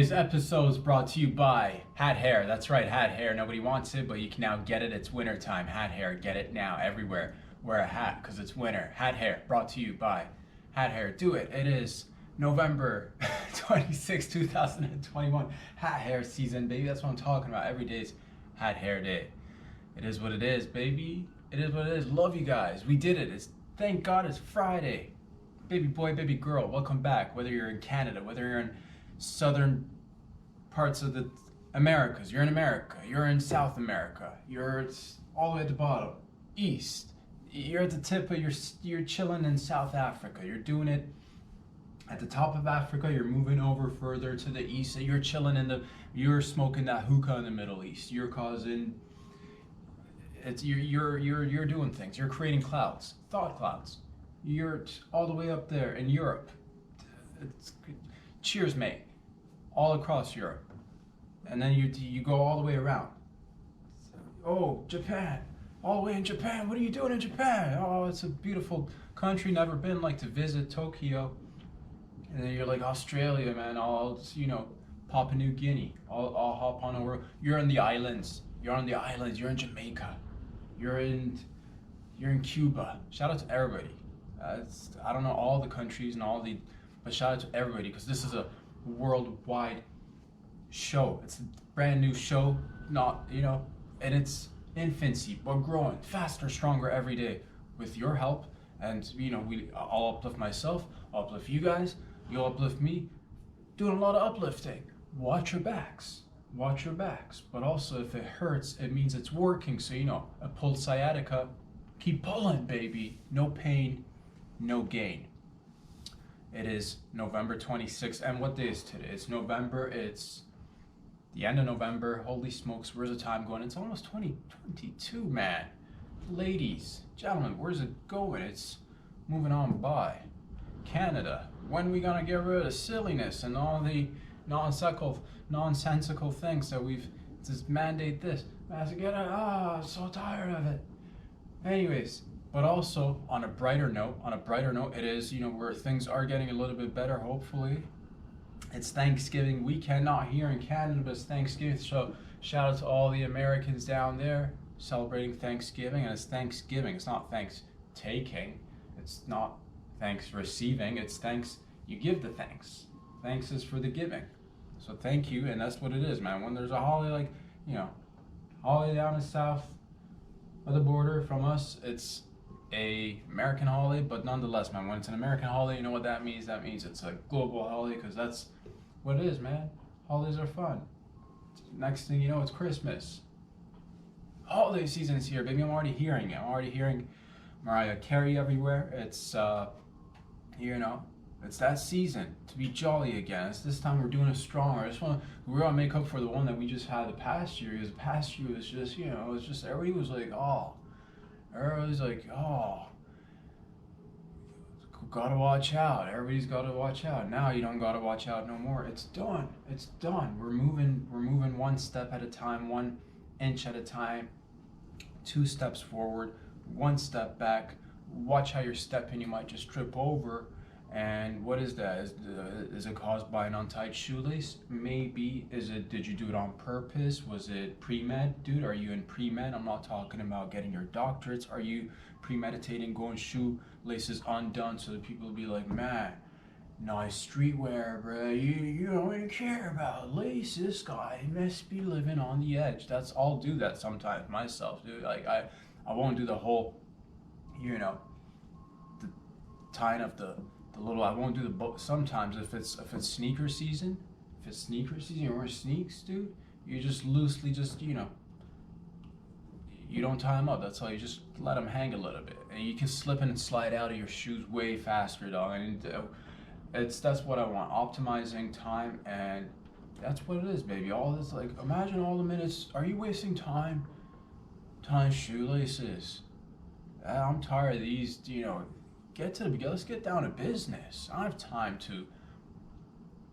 Today's episode is brought to you by Hat Hair. That's right, Hat Hair. Nobody wants it, but you can now get it. It's winter time. Hat Hair. Get it now everywhere. Wear a hat because it's winter. Hat Hair. Brought to you by Hat Hair. Do it. It is November 26, 2021. Hat Hair season, baby. That's what I'm talking about. Every day's Hat Hair Day. It is what it is, baby. It is what it is. Love you guys. We did it. Thank God it's Friday. Baby boy, baby girl, welcome back. Whether you're in Canada, whether you're in southern parts of the Americas, you're in America, you're in South America, you're all the way at the bottom, east, you're at the tip of you're chilling in South Africa, you're doing it at the top of Africa, you're moving over further to the east, you're chilling you're smoking that hookah in the Middle East, you're doing things, you're creating clouds, thought clouds. You're all the way up there in Europe. Cheers, mate. All across Europe. And then you go all the way around. Oh, Japan. All the way in Japan. What are you doing in Japan? Oh, it's a beautiful country. Never been, like to visit Tokyo. And then you're like Australia, man. Papua New Guinea. I'll hop on over. You're in the islands. You're on the islands. You're in Jamaica. You're in Cuba. Shout out to everybody. I don't know all the countries and but shout out to everybody because this is a worldwide show. It's a brand new show, and it's infancy, but growing faster, stronger every day with your help. And I'll uplift myself, I'll uplift you guys, you'll uplift me, doing a lot of uplifting. Watch your backs, but also if it hurts, it means it's working. So I pulled sciatica, keep pulling, baby. No pain, no gain. It is November 26th, and what day is today? It's November, it's the end of November. Holy smokes, where's the time going? It's almost 2022, man. Ladies, gentlemen, where's it going? It's moving on by. Canada, when are we gonna get rid of silliness and all the nonsensical things that we've just mandate this? So tired of it. Anyways, but also on a brighter note, it is, where things are getting a little bit better, hopefully. It's Thanksgiving weekend, not here in Canada, but it's Thanksgiving. So shout out to all the Americans down there celebrating Thanksgiving. And it's Thanksgiving, it's not thanks taking, it's not thanks receiving, it's thanks, you give the thanks. Thanks is for the giving. So thank you, and that's what it is, man. When there's a holiday holiday down in south of the border from us, it's a American holiday, but nonetheless, man, when it's an American holiday, you know what that means? That means it's a global holiday, because that's what it is, man. Holidays are fun. Next thing you know, it's Christmas. Holiday season's here, baby. I'm already hearing it. I'm already hearing Mariah Carey everywhere. It's it's that season to be jolly again. It's this time we're doing it stronger. We're gonna make up for the one that we just had the past year. Because the past year was just, it's just everybody was like, everybody's like, gotta watch out. Everybody's gotta watch out. Now you don't gotta watch out no more. It's done. It's done. We're moving one step at a time, 1 inch at a time, 2 steps forward, 1 step back. Watch how you're stepping. You might just trip over. And what is that? Is it caused by an untied shoelace? Maybe. Did you do it on purpose? Was it pre-med? Dude, are you in pre-med? I'm not talking about getting your doctorates. Are you premeditating going shoelaces undone so that people will be like, man, nice streetwear, bro. You don't even care about lace. This guy must be living on the edge. I'll do that sometimes myself, dude. Like I won't do the whole, the tying up the little. I won't do the sometimes if it's sneaker season. If it's sneaker season, you wear sneaks, dude. You just loosely you don't tie them up. That's all. You just let them hang a little bit, and you can slip in and slide out of your shoes way faster, dog. And that's what I want. Optimizing time, and that's what it is, baby. All this, like, imagine all the minutes. Are you wasting time tying shoelaces? I'm tired of these. Let's get down to business. I don't have time to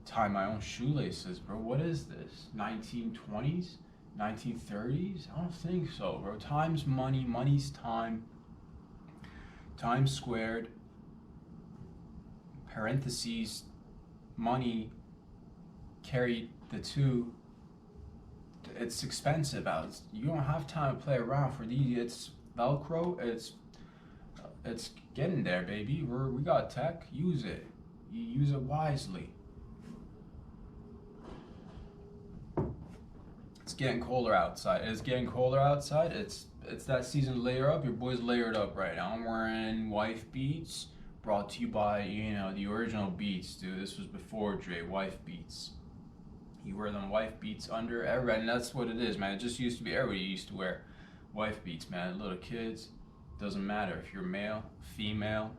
tie my own shoelaces, bro. What is this? 1920s? 1930s? I don't think so, bro. Time's money, money's time. Time squared. Parentheses, money carried the two, it's expensive out. You don't have time to play around for these. It's Velcro. It's getting there, baby. We got tech. Use it. You use it wisely. It's getting colder outside. It's getting colder outside. It's that season to layer up. Your boy's layered up right now. I'm wearing wife beats, brought to you by, the original Beats, dude. This was before Dre, wife beats. You wear them wife beats under everybody, and that's what it is, man. It just used to be, everybody used to wear wife beats, man. Little kids, doesn't matter if you're male, female,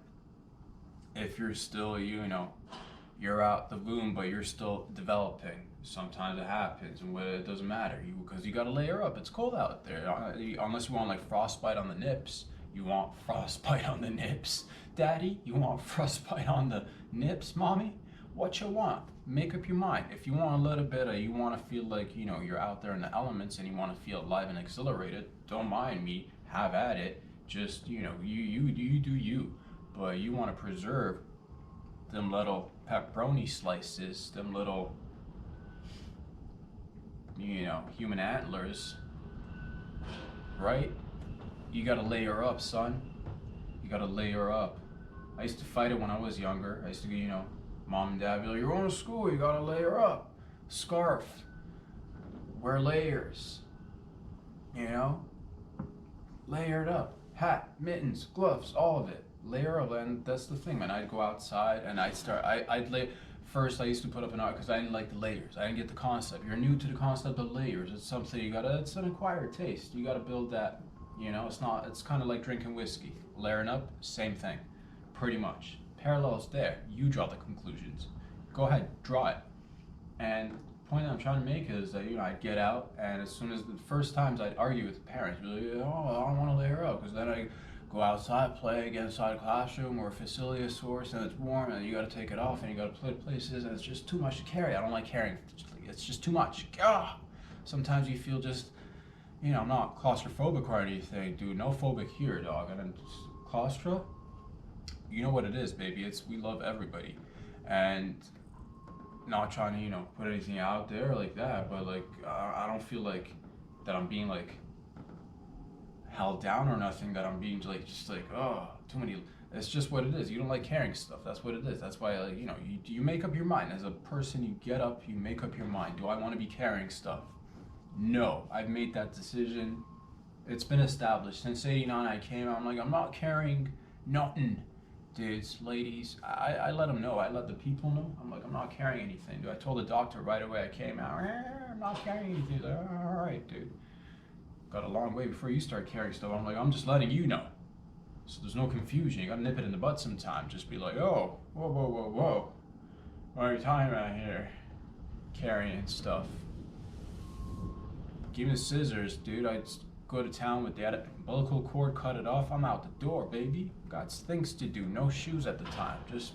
if you're still, you're out the womb, but you're still developing. Sometimes it happens, and it doesn't matter, because you gotta layer up. It's cold out there, unless you want like frostbite on the nips. You want frostbite on the nips, daddy? You want frostbite on the nips, mommy? What you want? Make up your mind. If you want a little bit of, you want to feel like, you're out there in the elements and you want to feel alive and exhilarated, don't mind me, have at it. Just, you do you. But you want to preserve them little pepperoni slices, them little, human antlers, right? You gotta layer up, son. You gotta layer up. I used to fight it when I was younger. I used to, mom and dad be like, you're going to school, you gotta layer up. Scarf, wear layers, layered up. Hat, mittens, gloves, all of it. Layer up, and that's the thing, man. I'd go outside and I'd lay. First, I used to put up an art because I didn't like the layers. I didn't get the concept. You're new to the concept of layers. It's something it's an acquired taste. You gotta build that, it's kind of like drinking whiskey. Layering up, same thing, pretty much. Parallels there. You draw the conclusions. Go ahead, draw it. And the point that I'm trying to make is that, I'd get out, and as soon as the first times I'd argue with the parents, be like, oh, I don't want to layer up, because then I go outside, play, get inside a classroom or a facility of sorts, and it's warm, and you got to take it off, and you got to play places, and it's just too much to carry. I don't like carrying. It's just too much. Sometimes you feel just, I'm not claustrophobic or anything, dude. No phobic here, dog. And then claustro, you know what it is, baby. We love everybody, and not trying to, put anything out there like that, but like, I don't feel like that I'm being like held down or nothing, that I'm being like, just like, oh, too many. It's just what it is. You don't like carrying stuff. That's what it is. That's why, like, you make up your mind. As a person, you get up, you make up your mind. Do I want to be carrying stuff? No, I've made that decision. It's been established. Since 89, I came out, I'm like, I'm not carrying nothing. Dudes, ladies, I let them know. I let the people know. I'm like, I'm not carrying anything. Dude, I told the doctor right away I came out, I'm not carrying anything. He's like, all right, dude. Got a long way before you start carrying stuff. I'm like, I'm just letting you know. So there's no confusion. You gotta nip it in the bud sometime. Just be like, oh, whoa. What are you talking about here? Carrying stuff. Give me the scissors, dude. I just go to town with that umbilical cord, cut it off. I'm out the door, baby. Got things to do. No shoes at the time. Just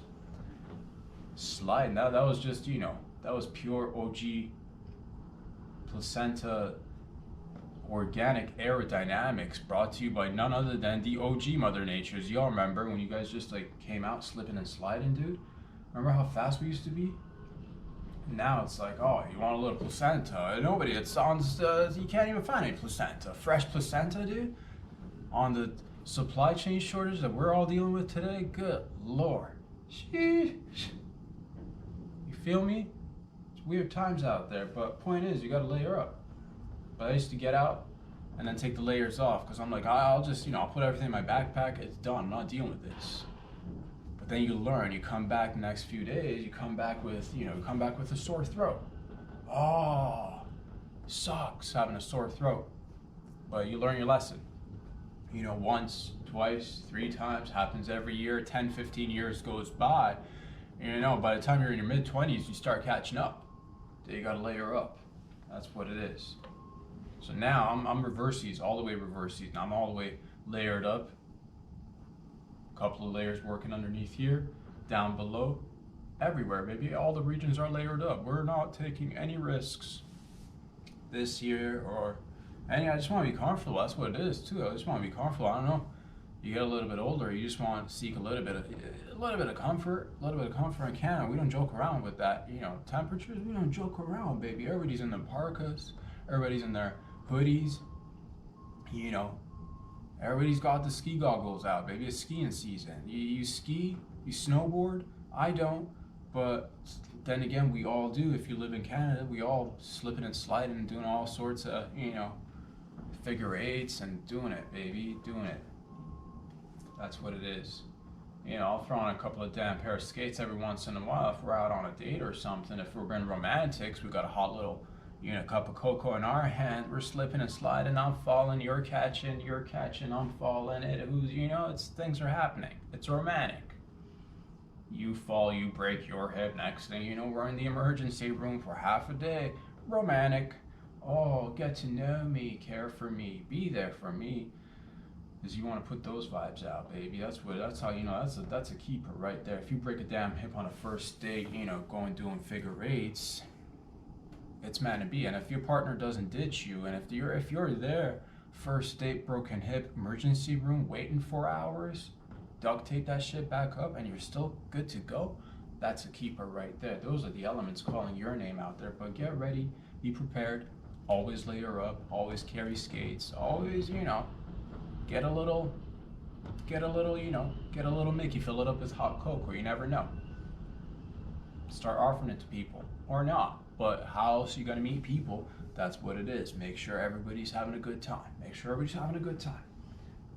sliding. That was just, that was pure OG placenta organic aerodynamics, brought to you by none other than the OG Mother Natures. Y'all remember when you guys just like came out slipping and sliding, dude? Remember how fast we used to be? Now it's like, oh, you want a little placenta? Nobody, it sounds, you can't even find any placenta. Fresh placenta, dude? On the supply chain shortage that we're all dealing with today? Good Lord. Sheesh. You feel me? It's weird times out there, but point is, you gotta layer up. But I used to get out and then take the layers off, because I'm like, I'll just, I'll put everything in my backpack, it's done, I'm not dealing with this. But then you learn, you come back the next few days, you come back with a sore throat. Oh, sucks having a sore throat. But you learn your lesson. Once, twice, 3 times, happens every year, 10, 15 years goes by. By the time you're in your mid-20s, you start catching up. Then you gotta layer up. That's what it is. So now I'm reversies, all the way reversies. Now I'm all the way layered up. A couple of layers working underneath here, down below, everywhere, baby. All the regions are layered up. We're not taking any risks this year or any. I just want to be comfortable. That's what it is too. I just want to be comfortable. I don't know. You get a little bit older, you just want to seek a little bit of comfort, a little bit of comfort in Canada. We don't joke around with that, temperatures. We don't joke around, baby. Everybody's in their parkas, everybody's in their hoodies, you know. Everybody's got the ski goggles out, baby. It's skiing season. You ski, you snowboard. I don't, but then again, we all do. If you live in Canada, we all slipping and sliding and doing all sorts of, figure eights and doing it, baby, doing it. That's what it is. I'll throw on a couple of damn pair of skates every once in a while if we're out on a date or something. If we're being romantics, we got a hot little, cup of cocoa in our hand. We're slipping and sliding. I'm falling. You're catching. I'm falling. Things are happening. It's romantic. You fall, you break your hip. Next thing you know, we're in the emergency room for half a day. Romantic. Oh, get to know me, care for me, be there for me. Because you want to put those vibes out, baby. That's how, that's a keeper right there. If you break a damn hip on a first date, going doing figure eights, it's meant to be. And if your partner doesn't ditch you, and if you're there, first date, broken hip, emergency room, waiting 4 hours, duct tape that shit back up, and you're still good to go, that's a keeper right there. Those are the elements calling your name out there. But get ready, be prepared, always layer up, always carry skates, always, get a little Mickey, fill it up with hot coke, or you never know. Start offering it to people, or not. But how else are you gonna meet people? That's what it is. Make sure everybody's having a good time.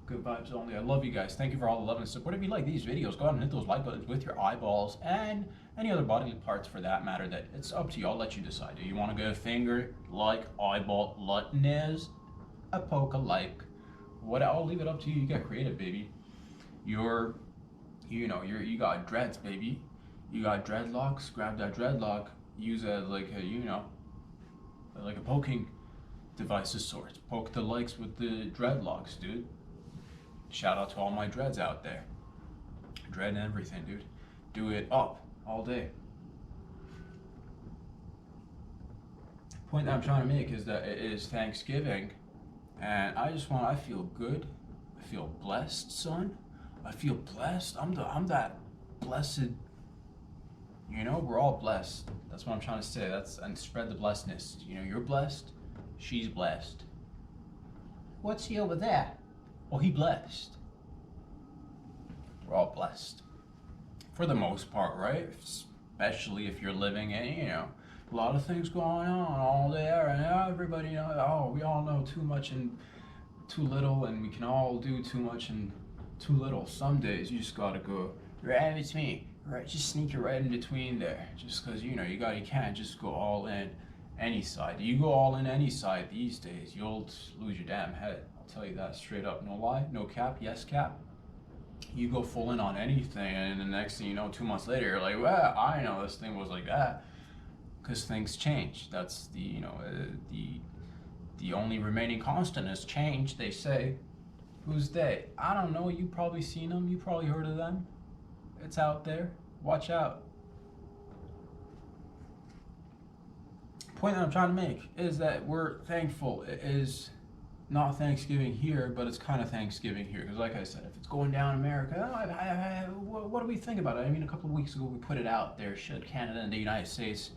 Good vibes only. I love you guys. Thank you for all the love and support. If you like these videos, go ahead and hit those like buttons with your eyeballs and any other bodily parts for that matter. That it's up to you. I'll let you decide. Do you want to go finger, like, eyeball, nose, a poke, a like? What? I'll leave it up to you. You get creative, baby. You got dreads, baby. You got dreadlocks. Grab that dreadlock. Use it like a poking device of sorts. Poke the likes with the dreadlocks, dude. Shout out to all my dreads out there. Dread and everything, dude. Do it up all day. The point that I'm trying to make is that it is Thanksgiving, and I feel good. I feel blessed, son. I feel blessed. I'm that blessed. We're all blessed. That's what I'm trying to say. And spread the blessedness. You're blessed. She's blessed. What's he over there? Oh, he blessed. We're all blessed. For the most part, right? Especially if you're living in, a lot of things going on all there, and everybody we all know too much and too little, and we can all do too much and too little. Some days you just gotta go right between, right? Just sneak it right in between there. Just because you can't just go all in any side. You go all in any side these days, you'll lose your damn head. Tell you that straight up, no lie, no cap, yes cap. You go full in on anything, and the next thing you know, 2 months later, you're like, well, I know this thing was like that, because things change. That's the only remaining constant is change. They say, who's they? I don't know. You probably seen them. You probably heard of them. It's out there. Watch out. Point that I'm trying to make is that we're thankful. It is not Thanksgiving here, but it's kind of Thanksgiving here. Because like I said, if it's going down in America, what do we think about it? I mean, a couple of weeks ago, we put it out there. Should Canada and the United States,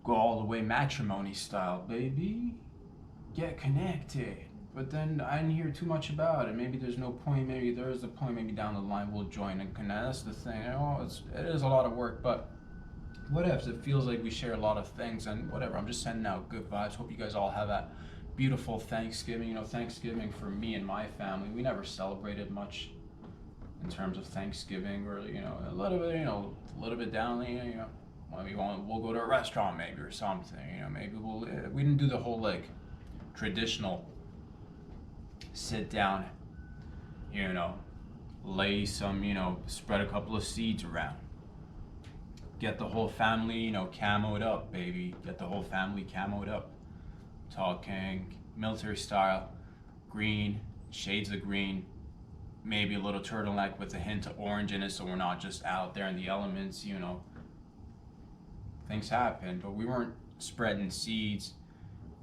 go all the way matrimony style, baby? Get connected. But then I didn't hear too much about it. Maybe there's no point. Maybe there is a point. Maybe down the line we'll join and connect. That's the thing. It is a lot of work, but what if it feels like we share a lot of things, and whatever. I'm just sending out good vibes. Hope you guys all have that beautiful Thanksgiving. Thanksgiving for me and my family, we never celebrated much in terms of Thanksgiving, or a little bit down. Maybe we'll go to a restaurant maybe or something. Maybe we didn't do the whole traditional sit down. Lay some. Spread a couple of seeds around. Get the whole family, camoed up, baby. Get the whole family camoed up. Talking military style, green, shades of green, maybe a little turtleneck with a hint of orange in it, so we're not just out there in the elements, Things happen, but we weren't spreading seeds,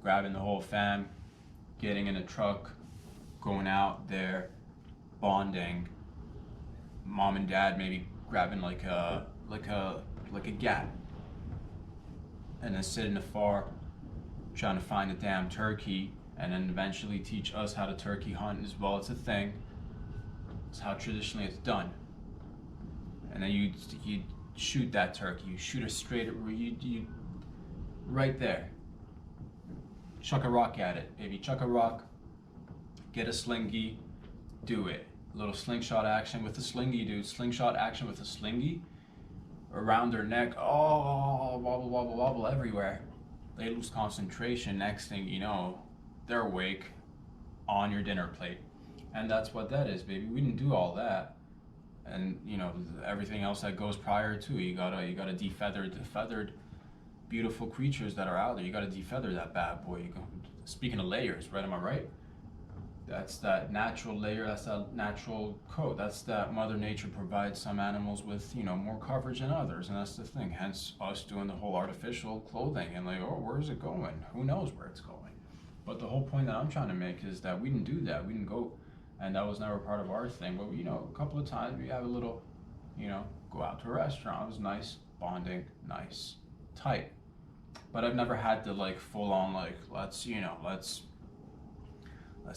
grabbing the whole fam, getting in a truck, going out there, bonding, mom and dad maybe grabbing like a gat, and then sitting afar trying to find a damn turkey, and then eventually teach us how to turkey hunt as well. It's a thing. It's how traditionally it's done. And then you shoot that turkey. You shoot it straight at you right there. Chuck a rock at it, baby. Chuck a rock. Get a slingy. Do it. A little slingshot action with the slingy, dude. Slingshot action with the slingy around their neck. Oh, wobble, wobble, wobble everywhere. They lose concentration. Next thing you know, they're awake on your dinner plate. And that's what that is, baby. We didn't do all that. And you know, everything else that goes prior to, you gotta defeather the feathered, beautiful creatures that are out there. You gotta defeather that bad boy. Speaking of layers, right? Am I right? That's that natural layer, that's that natural coat. That's that Mother Nature provides some animals with, more coverage than others, and that's the thing. Hence us doing the whole artificial clothing and like, oh, where's it going? Who knows where it's going? But the whole point that I'm trying to make is that we didn't do that. We didn't go, and that was never part of our thing. But a couple of times we have a little, go out to a restaurant. It was nice, bonding, nice, tight. But I've never had to like full on like, let's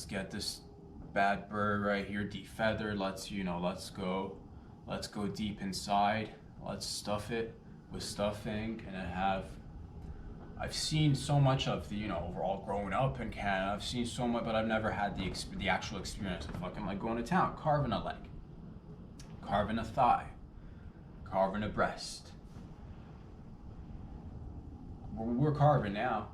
get this bad bird right here defeathered. Let's go deep inside. Let's stuff it with stuffing and then I've seen so much of the, overall growing up in Canada, I've seen so much, but I've never had the actual experience of fucking like going to town, carving a leg, carving a thigh, carving a breast. We're carving now.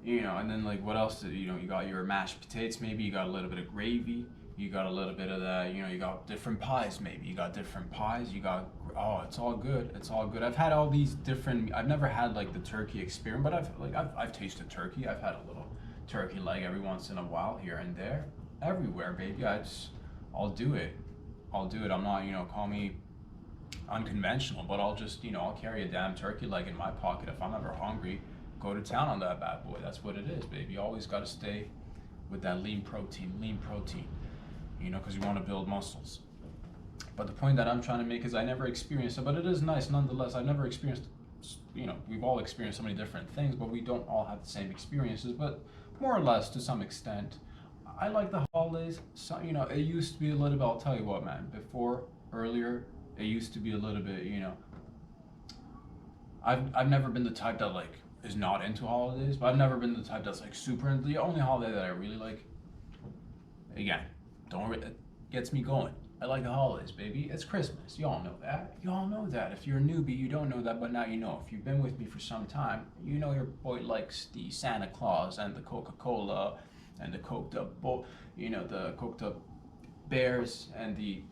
And then like what else you got your mashed potatoes, maybe you got a little bit of gravy, you got a little bit of that, you got different pies, maybe you got different pies, it's all good, I've had all these different, I've never had like the turkey experience, but I've tasted turkey. I've had a little turkey leg every once in a while here and there, everywhere, baby. I'll do it. I'm not, call me unconventional, but I'll just, I'll carry a damn turkey leg in my pocket if I'm ever hungry. Go to town on that bad boy. That's what it is, baby. You always got to stay with that lean protein, because you want to build muscles. But the point that I'm trying to make is I never experienced it, but it is nice nonetheless. I've never experienced, we've all experienced so many different things, but we don't all have the same experiences, but more or less to some extent. I like the holidays. So, it used to be a little bit, I'll tell you what, man, earlier, it used to be a little bit, I've never been the type that like, is not into holidays, but I've never been the type that's like super into. The only holiday that I really like, again, it gets me going. I like the holidays, baby. It's Christmas. You all know that. If you're a newbie, you don't know that, but now you know. If you've been with me for some time, you know your boy likes the Santa Claus and the Coca-Cola and the coked up the coked up bears and the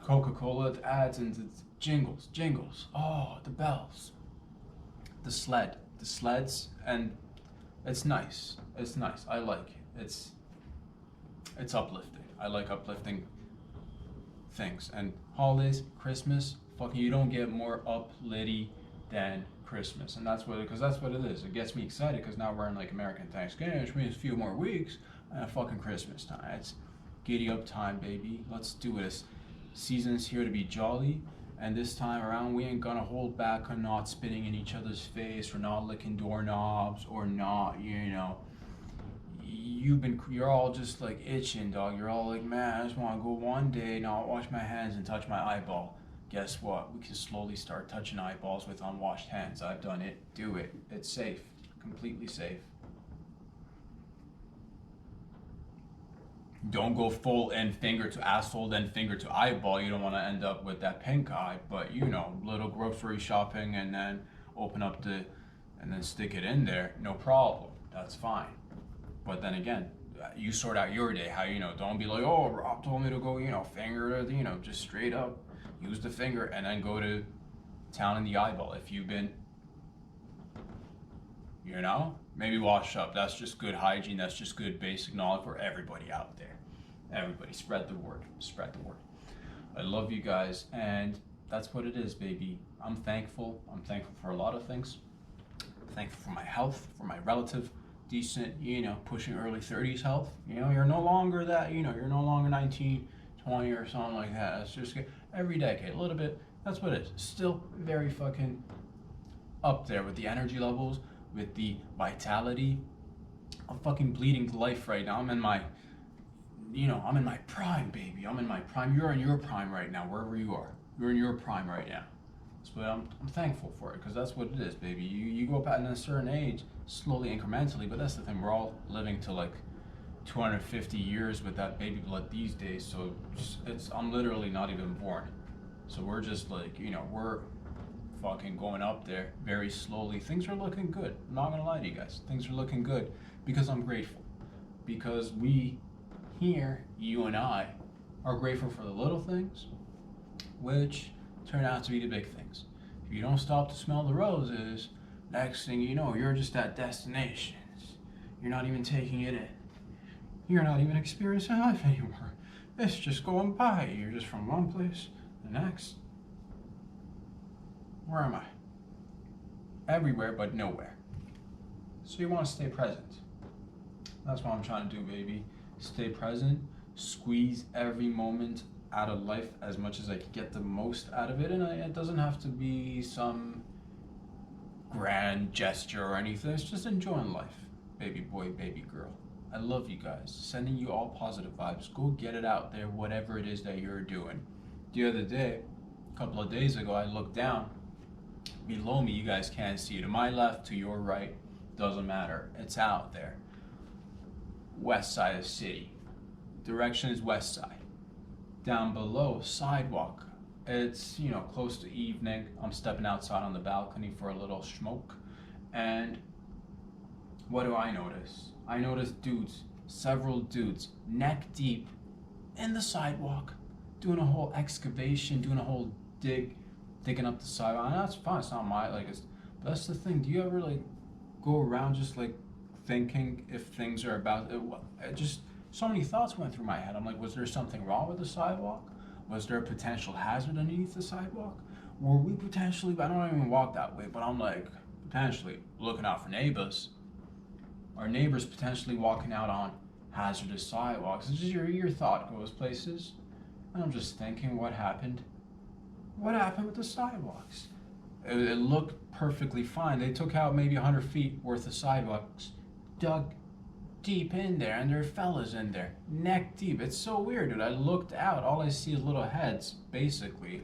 Coca-Cola ads and the jingles. Oh, the bells. The sleds, and it's nice. I like it. It's uplifting. I like uplifting things. And holidays, Christmas, fucking, you don't get more uplitty than Christmas. And that's what it is. It gets me excited because now we're in like American Thanksgiving, which means a few more weeks, and fucking Christmas time. It's giddy up time, baby. Let's do this. Season's here to be jolly. And this time around, we ain't gonna hold back on not spitting in each other's face or not licking doorknobs or not, you're all just like itching, dog. You're all like, man, I just wanna go one day, not wash my hands and touch my eyeball. Guess what? We can slowly start touching eyeballs with unwashed hands. I've done it. Do it. It's safe. Completely safe. Don't go full end finger to asshole, then finger to eyeball. You don't want to end up with that pink eye, but little grocery shopping and then and then stick it in there, no problem. That's fine. But then again, you sort out your day. How, don't be like, oh, Rob told me to go, finger to, just straight up use the finger and then go to town in the eyeball. If you've been, maybe wash up. That's just good hygiene. That's just good basic knowledge for everybody out there. Everybody, spread the word. I love you guys, and that's what it is, baby. I'm thankful for a lot of things. I'm thankful for my health, for my relative decent, pushing early 30s health. You're no longer that, you're no longer 19, 20 or something like that. It's just every decade, a little bit. That's what it is. Still very fucking up there with the energy levels, with the vitality. I'm fucking bleeding to life right now. I'm in my prime, baby. I'm in my prime. You're in your prime right now, wherever you are. You're in your prime right now. But I'm thankful for it, because that's what it is, baby. You go up at a certain age, slowly, incrementally, but that's the thing. We're all living to like 250 years with that baby blood these days, so I'm literally not even born. So we're just like, we're fucking going up there very slowly. Things are looking good. I'm not gonna lie to you guys. Things are looking good because I'm grateful. Because we here, you and I, are grateful for the little things, which turn out to be the big things. If you don't stop to smell the roses, next thing you know, you're just at destinations. You're not even taking it in. You're not even experiencing life anymore. It's just going by. You're just from one place to the next. Where am I? Everywhere but nowhere. So you want to stay present. That's what I'm trying to do, baby. Stay present, squeeze every moment out of life as much as I can get the most out of it, and it doesn't have to be some grand gesture or anything. It's just enjoying life, baby boy, baby girl. I love you guys. Sending you all positive vibes. Go get it out there, whatever it is that you're doing. The other day, a couple of days ago, I looked down. Below me, you guys can't see it. To my left, to your right, doesn't matter. It's out there. West side of the city. Direction is west side. Down below, sidewalk. It's, close to evening. I'm stepping outside on the balcony for a little smoke. And what do I notice? I notice dudes, several dudes, neck deep in the sidewalk, doing a whole excavation, doing a whole digging up the sidewalk. And that's fine. It's not but that's the thing. Do you ever go around just thinking if things are about it? Just so many thoughts went through my head. I'm like, was there something wrong with the sidewalk? Was there a potential hazard underneath the sidewalk? Were we potentially, I don't even walk that way, but I'm like, potentially looking out for neighbors. Our neighbors potentially walking out on hazardous sidewalks. It's just your thought goes places. And I'm just thinking, what happened? What happened with the sidewalks? It looked perfectly fine. They took out maybe 100 feet worth of sidewalks, dug deep in there, and there are fellas in there, neck deep. It's so weird, dude. I looked out, all I see is little heads, basically,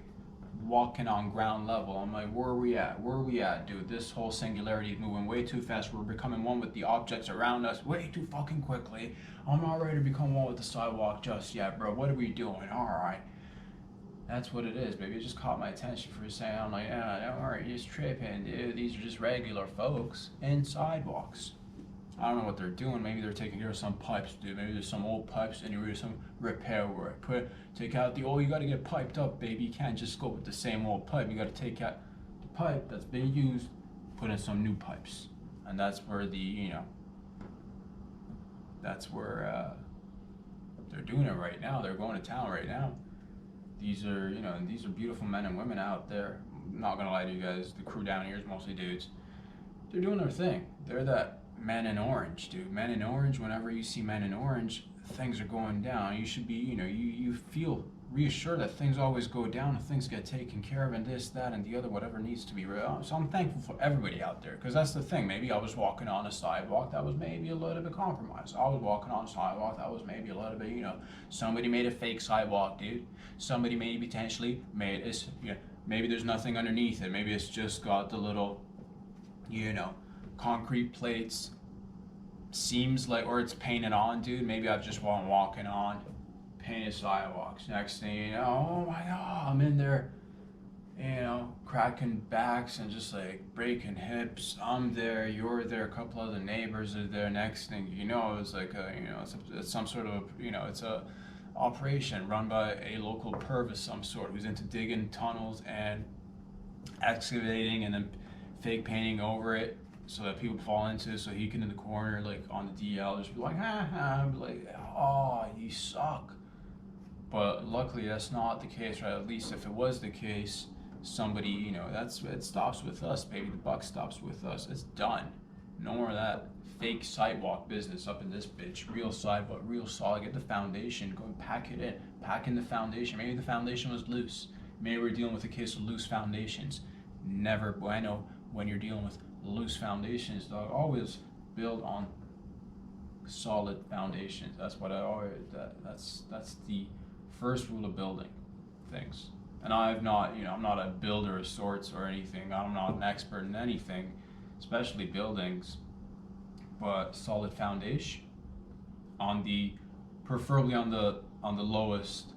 walking on ground level. I'm like, where are we at? Where are we at, dude? This whole singularity is moving way too fast. We're becoming one with the objects around us way too fucking quickly. I'm not ready to become one with the sidewalk just yet, bro. What are we doing? Alright. That's what it is, baby. It just caught my attention for a second. I'm like, don't worry, you're just tripping, dude. These are just regular folks in sidewalks. I don't know what they're doing. Maybe they're taking care of some pipes, dude. Maybe there's some old pipes and you do some repair work. Take out the old. You got to get piped up, baby. You can't just go with the same old pipe. You got to take out the pipe that's been used, put in some new pipes, and that's where that's where they're doing it right now. They're going to town right now. These are beautiful men and women out there. I'm not gonna lie to you guys. The crew down here is mostly dudes. They're doing their thing. They're that men in orange, dude. Men in orange. Whenever you see men in orange, things are going down. You should be, you feel reassured that things always go down and things get taken care of and this, that, and the other, whatever needs to be real. So I'm thankful for everybody out there, because that's the thing. Maybe I was walking on a sidewalk that was maybe a little bit compromised. I was walking on a sidewalk that was maybe a little bit, somebody made a fake sidewalk, dude. Somebody maybe potentially made it, maybe there's nothing underneath it. Maybe it's just got the little, concrete plates. Seems like, or it's painted on, dude. Maybe I've just been walking on painted sidewalks. Next thing you know, oh my god, I'm in there, cracking backs and just breaking hips. I'm there, you're there, a couple other neighbors are there. Next thing you know, it's like it's some sort of it's a operation run by a local perv of some sort who's into digging tunnels and excavating and then fake painting over it so that people fall into it, so he can in the corner on the DL just be like, be like, oh, you suck. But luckily that's not the case, right? At least if it was the case, somebody, it stops with us, baby. The buck stops with us. It's done. No more of that fake sidewalk business up in this bitch. Real sidewalk, real solid. Get the foundation, go and pack it in. Pack in the foundation. Maybe the foundation was loose. Maybe we're dealing with a case of loose foundations. Never bueno when you're dealing with loose foundations, dog. Always build on solid foundations. That's what I always, that's the first rule of building things. And I'm not a builder of sorts or anything. I'm not an expert in anything, especially buildings, but solid foundation on the, preferably on the lowest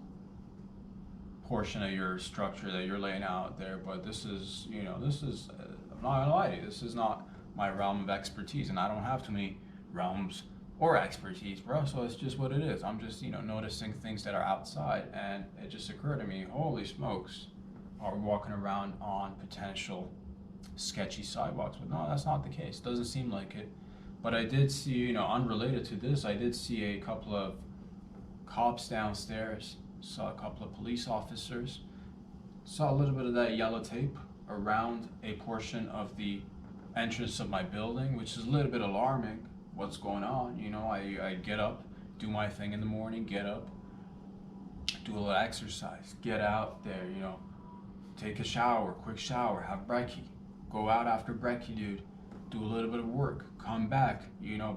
portion of your structure that you're laying out there. But this is, I'm not gonna lie to you, this is not my realm of expertise, and I don't have too many realms or expertise, bro. So it's just what it is. I'm just, noticing things that are outside, and it just occurred to me, holy smokes, are we walking around on potential sketchy sidewalks? But no, that's not the case. Doesn't seem like it. But I did see, unrelated to this, I did see a couple of cops downstairs, saw a couple of police officers, saw a little bit of that yellow tape around a portion of the entrance of my building, which is a little bit alarming. What's going on? I get up, do my thing in the morning, get up, do a little exercise, get out there, take a shower, quick shower, have brekkie, go out after brekkie, dude, do a little bit of work, come back,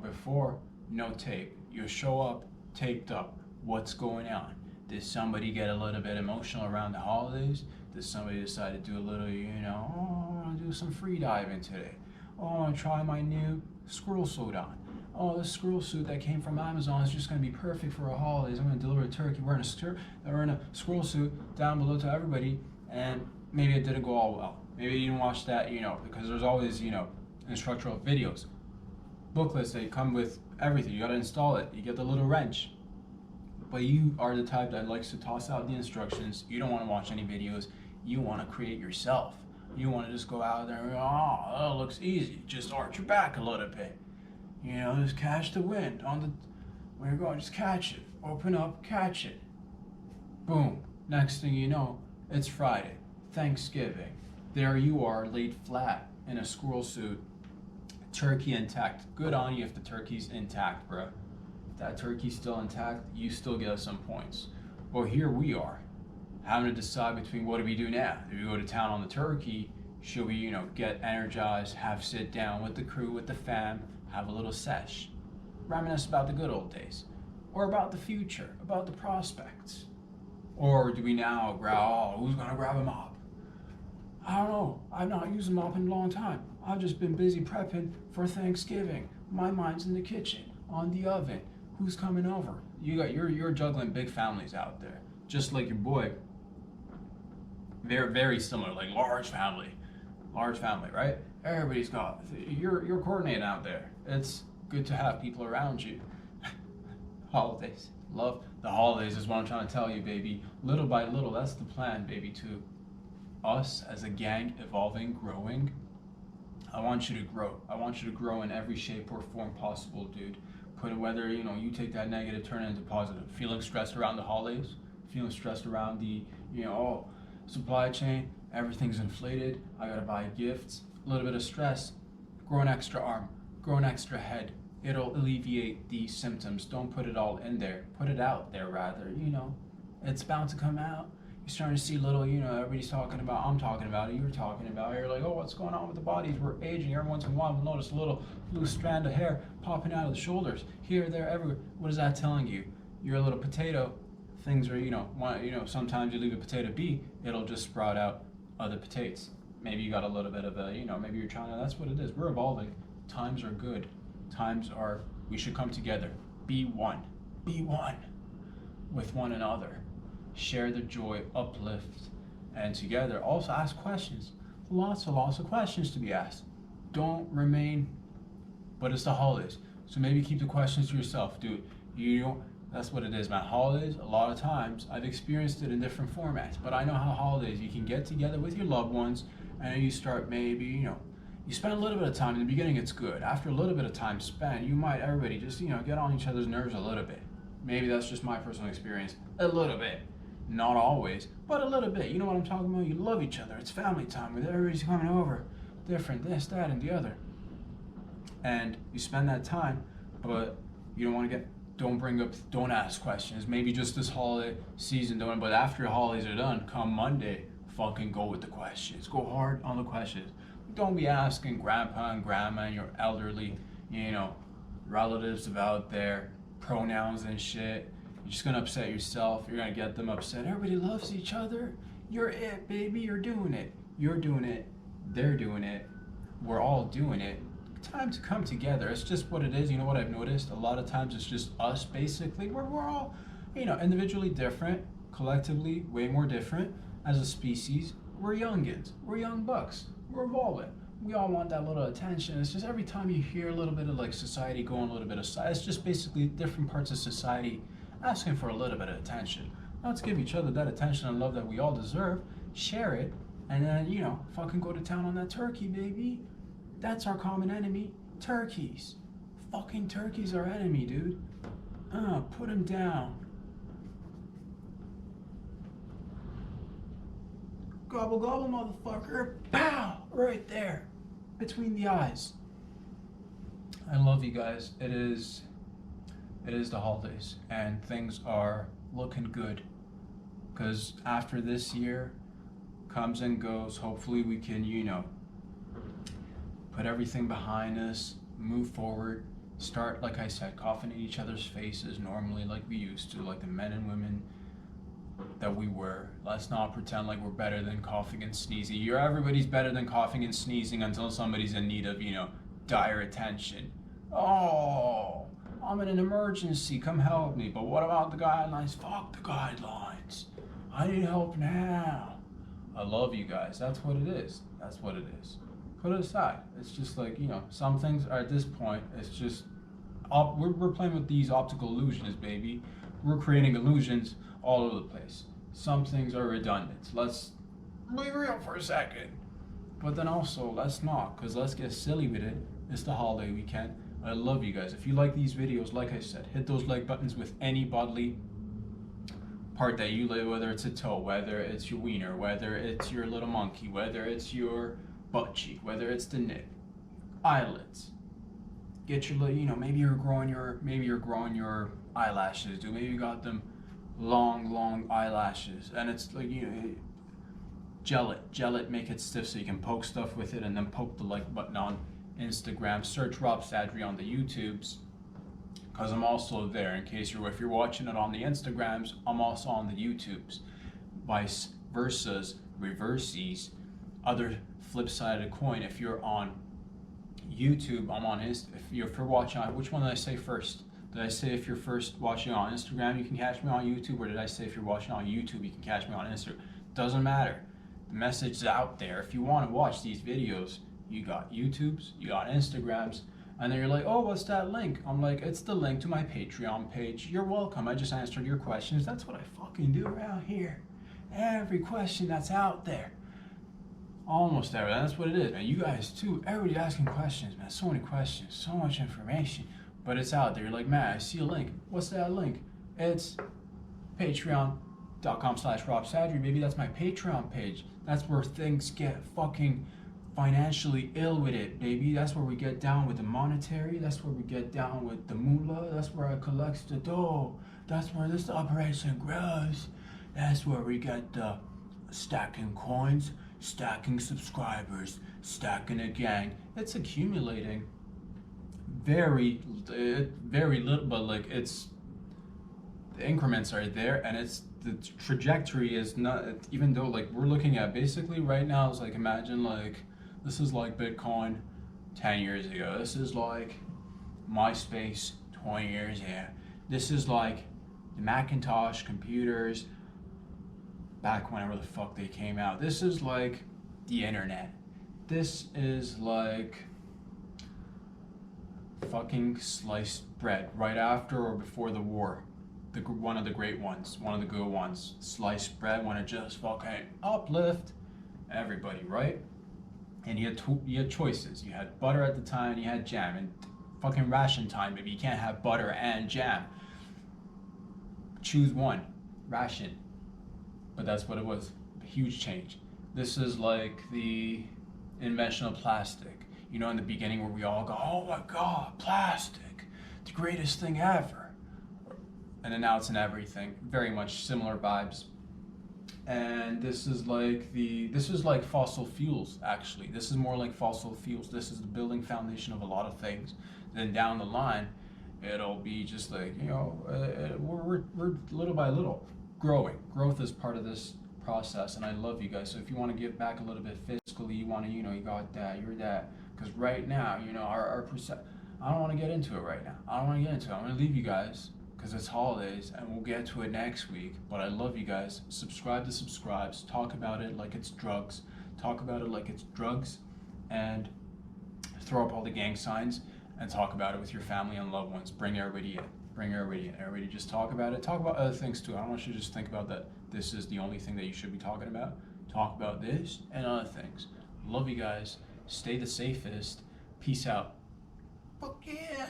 before, no tape. You show up, taped up. What's going on? Did somebody get a little bit emotional around the holidays? Did somebody decide to do a little, oh, I want to do some free diving today. Oh, I want to try my new squirrel suit on. Oh, this squirrel suit that came from Amazon is just going to be perfect for a holidays. I'm going to deliver a turkey wearing a squirrel suit down below to everybody, and maybe it didn't go all well. Maybe you didn't watch that, because there's always, instructional videos, booklets that come with everything. You got to install it. You get the little wrench. But you are the type that likes to toss out the instructions. You don't want to watch any videos. You want to create yourself. You want to just go out there and, oh, that looks easy. Just arch your back a little bit. Just catch the wind where you're going. Just catch it. Open up, catch it. Boom. Next thing you know, it's Friday, Thanksgiving. There you are, laid flat in a squirrel suit, turkey intact. Good on you if the turkey's intact, bro. If that turkey's still intact, you still get us some points. Well, here we are, having to decide between what do we do now? Do we go to town on the turkey? Should we, get energized, have sit down with the crew, with the fam, have a little sesh, reminisce about the good old days, or about the future, about the prospects? Or do we now grab, who's gonna grab a mop? I don't know. I've not used a mop in a long time. I've just been busy prepping for Thanksgiving. My mind's in the kitchen, on the oven. Who's coming over? You're juggling big families out there, just like your boy. They're very similar, like large family, right? Everybody's got. You're coordinating out there. It's good to have people around you. Holidays, love the holidays is what I'm trying to tell you, baby. Little by little, that's the plan, baby. To us as a gang, evolving, growing. I want you to grow. I want you to grow in every shape or form possible, dude. Put it, whether you take that negative, turn it into positive. Feeling stressed around the holidays, feeling stressed around the supply chain, everything's inflated. I gotta buy gifts. A little bit of stress. Grow an extra arm. Grow an extra head. It'll alleviate the symptoms. Don't put it all in there. Put it out there, rather. It's bound to come out. You're starting to see little, everybody's talking about, I'm talking about it, you're talking about it. You're like, oh, what's going on with the bodies? We're aging. Every once in a while, we'll notice a little loose strand of hair popping out of the shoulders. Here, there, everywhere. What is that telling you? You're a little potato. Things are, sometimes you leave a potato be, it'll just sprout out other potatoes. Maybe you got a little bit of a, maybe you're trying to, that's what it is. We're evolving. Times are good. We should come together. Be one. Be one with one another. Share the joy, uplift, and together also ask questions. Lots of questions to be asked. Don't remain, but it's the holidays. So maybe keep the questions to yourself, dude. That's what it is, man. Holidays, a lot of times, I've experienced it in different formats, but I know how holidays, you can get together with your loved ones, and you start maybe, you spend a little bit of time. In the beginning, it's good. After a little bit of time spent, everybody just, get on each other's nerves a little bit. Maybe that's just my personal experience. A little bit. Not always, but a little bit. You know what I'm talking about? You love each other. It's family time with everybody's coming over. Different, this, that, and the other. and you spend that time, but you don't ask questions. Maybe just this holiday season, but after the holidays are done, come Monday, fucking go with the questions. Go hard on the questions. Don't be asking grandpa and grandma and your elderly, relatives about their pronouns and shit. You're just gonna upset yourself. You're gonna get them upset. Everybody loves each other. You're it, baby. You're doing it. You're doing it. They're doing it. We're all doing it. Time to come together. It's just what it is. You know what I've noticed? A lot of times it's just us, basically. We're all, individually different, collectively way more different. As a species, we're youngins. We're young bucks. We're evolving. We all want that little attention. It's just every time you hear a little bit of like society going a little bit aside, it's just basically different parts of society asking for a little bit of attention. Let's give each other that attention and love that we all deserve, share it, and then, fucking go to town on that turkey, baby. That's our common enemy, turkeys. Fucking turkeys are enemy, dude. Put them down. Gobble, gobble, motherfucker. Pow! Right there. Between the eyes. I love you guys. It is the holidays, and things are looking good. Because after this year comes and goes, hopefully we can, put everything behind us, move forward, start, like I said, coughing in each other's faces normally like we used to, like the men and women that we were. Let's not pretend like we're better than coughing and sneezing. Everybody's better than coughing and sneezing until somebody's in need of, dire attention. Oh, I'm in an emergency, come help me. But what about the guidelines? Fuck the guidelines. I need help now. I love you guys. That's what it is. That's what it is. Put it aside. It's just like, some things are at this point, it's just, we're playing with these optical illusions, baby. We're creating illusions all over the place. Some things are redundant. Let's be real for a second. But then also, let's not, because let's get silly with it. It's the holiday weekend. I love you guys. If you like these videos, like I said, hit those like buttons with any bodily part that you live, whether it's a toe, whether it's your wiener, whether it's your little monkey, whether it's your butt cheek, whether it's the nip, eyelids. Get your little, maybe you're growing your eyelashes, dude. Maybe you got them long eyelashes, and it's like, gel it, make it stiff so you can poke stuff with it, and then poke the like button on Instagram. Search Rob Sadri on the YouTubes, because I'm also there. In case if you're watching it on the Instagrams, I'm also on the YouTubes. Vice versa, reverses, other flip side of the coin. If you're on YouTube, I'm on if you're watching on, which one did I say first? Did I say if you're first watching on Instagram, you can catch me on YouTube, or did I say if you're watching on YouTube, you can catch me on Instagram? Doesn't matter. The message is out there. If you want to watch these videos, you got YouTubes, you got Instagrams, and then you're like, oh, what's that link? I'm like, it's the link to my Patreon page. You're welcome. I just answered your questions. That's what I fucking do around here. Every question that's out there. Almost everything. That's what it is, man. You guys too. Everybody asking questions, man. So many questions, so much information. But it's out there. You're like, man, I see a link. What's that link? It's patreon.com/Rob Sadri, baby. That's my Patreon page. That's where things get fucking financially ill with it, baby. That's where we get down with the monetary. That's where we get down with the moolah. That's where I collect the dough. That's where this operation grows. That's where we get the stacking coins, stacking subscribers, stacking a gang. It's accumulating very little, but like it's, the increments are there, and it's, the trajectory is not, even though like we're looking at basically right now, it's like, imagine like, this is like Bitcoin 10 years ago. This is like MySpace 20 years ago. This is like the Macintosh computers back whenever the fuck they came out. This is like the internet. This is like fucking sliced bread right after or before the war. One of the great ones, one of the good ones. Sliced bread, want to just fucking uplift everybody, right? And you had choices. You had butter at the time, and you had jam. And fucking ration time, baby. You can't have butter and jam. Choose one. Ration. But that's what it was. A huge change. This is like the invention of plastic. You know, in the beginning where we all go, oh my God, plastic, the greatest thing ever. And then now it's in everything. Very much similar vibes. And this is like fossil fuels, actually. This is more like fossil fuels. This is the building foundation of a lot of things. Then down the line, it'll be just like, you know, we're little by little growing. Growth is part of this process, and I love you guys. So if you want to give back a little bit fiscally, you want to, you know, you got that, you're that. Because right now, you know, our percent, I don't want to get into it right now. I don't want to get into it. I'm going to leave you guys because it's holidays, and we'll get to it next week. But I love you guys. Subscribe to subscribes. Talk about it like it's drugs. Talk about it like it's drugs, and throw up all the gang signs and talk about it with your family and loved ones. Bring everybody in. Bring everybody in. Everybody just talk about it. Talk about other things too. I don't want you to just think about that this is the only thing that you should be talking about. Talk about this and other things. Love you guys. Stay the safest. Peace out. Fuck yeah.